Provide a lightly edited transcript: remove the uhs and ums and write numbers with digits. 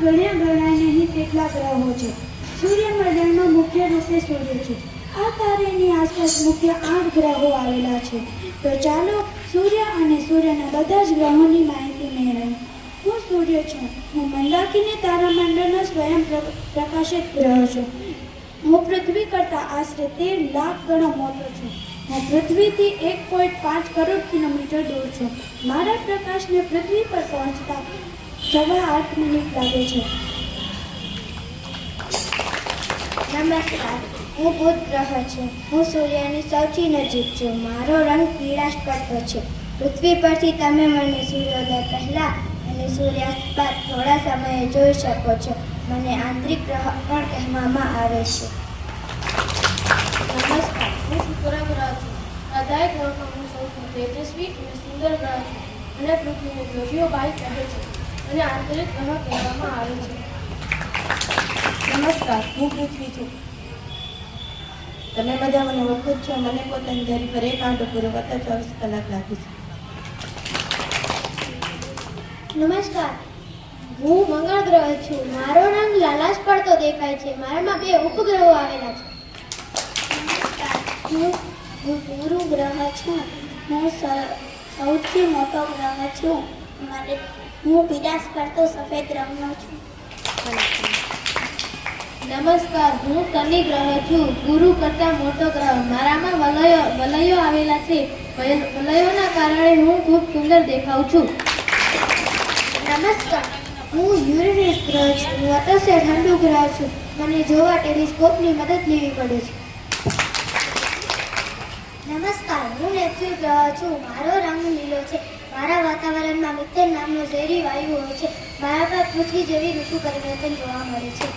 ગણાય નહીં તેટલા ગ્રહો છે. સૂર્યમંડળમાં મુખ્ય રૂપે સૂર્ય છે. આ તારાની આસપાસ મુખ્ય 8 ગ્રહો આવેલા છે. તો ચાલો સૂર્ય અને સૂર્યના બધા જ ગ્રહોની માહિતી મેળવીએ. હું સૂર્ય છું. હું મંદાકિની તારામંડળનો સ્વયં પ્રકાશિત ગ્રહ છું. હું પૃથ્વી કરતાં આશરે 13 લાખ ગણો મોટો છું. હું પૃથ્વીથી 1.5 કરોડ કિલોમીટર દૂર છું. મારા પ્રકાશને પૃથ્વી પર પહોંચતા 8.25 મિનિટ લાગે છે. નમસ્કાર, હું બુધ ગ્રહ છું. હું સૂર્યની સૌથી નજીક છું. મારો રંગ પીળાશ પડતો છે. પૃથ્વી પરથી તમે મને સૂર્યોદય પહેલા અને સૂર્યાસ્ત બાદ થોડા સમયે જોઈ શકો છો. મને આંતરિક ગ્રહ પણ કહેવામાં આવે છે. નમસ્કાર, હું શુક્ર ગ્રહ છું. આ 10 ગ્રહોમાં હું સૌથી તેજસ્વી અને સુંદર ગ્રહ છું અને પૃથ્વીને જોગીઓ ભાઈ કહે છે અને આંતરિક ગ્રહ કહેવામાં આવે છે. નમસ્કાર, હું પૃથ્વી છું. તમે બધા મને ઓળખો જ છો. મને પોતાની ધરી પર એક આંટો પૂરો કરતા 24 કલાક લાગે છે. નમસ્કાર, હું મંગળ ગ્રહ છું. મારો રંગ લાલાશ પડતો દેખાય છે. મારામાં 2 ઉપગ્રહો આવેલા છે. હું ગુરુ ગ્રહ છું. હું સૌથી મોટો ગ્રહ છું. હું પીળાશ પડતો સફેદ રંગનો છું. નમસ્કાર, હું શનિ ગ્રહ છું. ગુરુ કરતાં મોટો ગ્રહ. મારામાં વલયો આવેલા છે. વલયોના કારણે હું ખૂબ સુંદર દેખાઉં છું. નમસ્કાર, હું યુરેનસ ગ્રહ છું. હું અતિશય ઠંડુ ગ્રહ છું. મને જોવા ટેલિસ્કોપની મદદ લેવી પડે છે. નમસ્કાર, હું નેપ્ચ્યુન ગ્રહ છું. મારો રંગ લીલો છે. મારા વાતાવરણમાં મિથેન નામનો ઝેરી વાયુ હોય છે. મારા પર પૃથ્વી જેવી ઋતુ પરિવર્તન જોવા મળે છે.